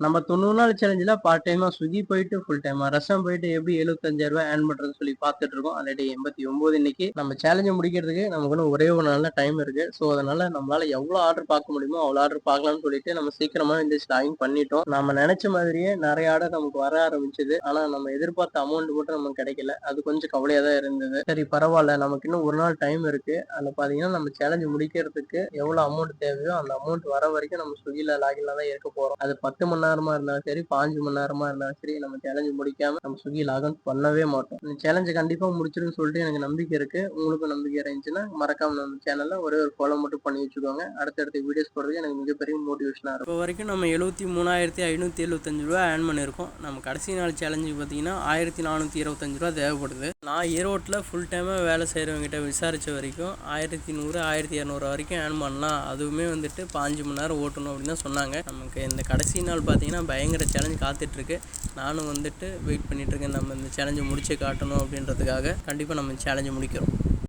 நம்ம 90 நாள் சேலஞ்சில பார்ட் டைமா ஸ்விக்கி போயிட்டு, ஃபுல் டைமா ரெஸ்டாரண்ட் போயிட்டு எப்படி ரூ. 75,000 ஏர்ன் பண்றதுன்னு சொல்லி பார்த்துட்டு இருக்கோம். ஆல்ரெடி 89 இன்னைக்கு. நம்ம சேலஞ்ச முடிக்கிறதுக்கு நமக்கு இன்னும் ஒரே ஒரு நாள் தான் டைம் இருக்கு. ஸோ, அதனால நம்மளால எவ்வளோ ஆர்டர் பார்க்க முடியுமோ, அவ்வளோ ஆர்டர் பார்க்கலாம்னு சொல்லிட்டு நம்ம சீக்கிரமா எந்திரிச்சு லாகின் பண்ணிட்டோம். நம்ம நெனச்ச மாதிரியே நெறைய ஆர்டர் நமக்கு வர ஆரம்பிச்சது. ஆனா, நம்ம எதிர்பார்த்த அமௌண்ட் மட்டும் நமக்கு கிடைக்கல. அது கொஞ்சம் கவலையா தான் இருந்தது. சரி பரவால்ல. நமக்கு இன்னும் ஒரு நாள் டைம் இருக்கு. அதுல பார்த்தீங்கன்னா, நம்ம சேலஞ்ச் முடிக்கிறதுக்கு எவ்வளோ அமௌண்ட் தேவையோ, அந்த அமௌண்ட் வர வரைக்கும் நம்ம ஸ்விக்கில லாகின்ல தான் இருக்க போறோம். அது 10 மணி நேரமா இருந்தாலும் சரி, 15 மணி நேரமா இருந்தாலும் சரி, நம்ம சேலஞ்ச் முடிக்காம நம்ம ஸ்விக்கி லாகின் பண்ணவே மாட்டோம். இந்த சேலஞ்ச கண்டிப்பா முடிச்சிருவேன்னு சொல்லிட்டு எனக்கு நம்பிக்கை இருக்கு. உங்களுக்கும் நம்பிக்கை இருந்துச்சுன்னா, மறக்காம நம்ம சேனல்ல ஒரே ஒரு ஃபாலோ மட்டும் பண்ணி வச்சுக்கோங்க. அடுத்தடுத்த வீடியோஸ் போடுறதுக்கு எனக்கு மிகப்பெரிய மோட்டிவேஷனா இருக்கும். இப்போ வரைக்கும் நம்ம ரூ. 73,575 ஏர்ன் பண்ணியிருக்கோம். நம்ம கடைசி நாள் சேலஞ்சுக்கு பார்த்தீங்கன்னா ரூ. 1,425 தேவைப்படுது. நான் ஈரோட்டில் ஃபுல் டைமாக வேலை செய்கிறவங்ககிட்ட விசாரித்த வரைக்கும் 1,100 1,200 வரைக்கும் ஏர்ன் பண்ணலாம். அதுவுமே வந்துட்டு 5 மணி நேரம் ஓட்டணும் அப்படின்னு தான் சொன்னாங்க. நமக்கு இந்த கடைசி நாள் பார்த்தீங்கன்னா பயங்கர சேலஞ்ச் காத்துட்ருக்கு. நானும் வந்துட்டு வெயிட் பண்ணிகிட்ருக்கேன். நம்ம இந்த சேலஞ்சை முடிச்சு காட்டணும் அப்படின்றதுக்காக. கண்டிப்பாக நம்ம சேலஞ்சை முடிக்கிறோம்.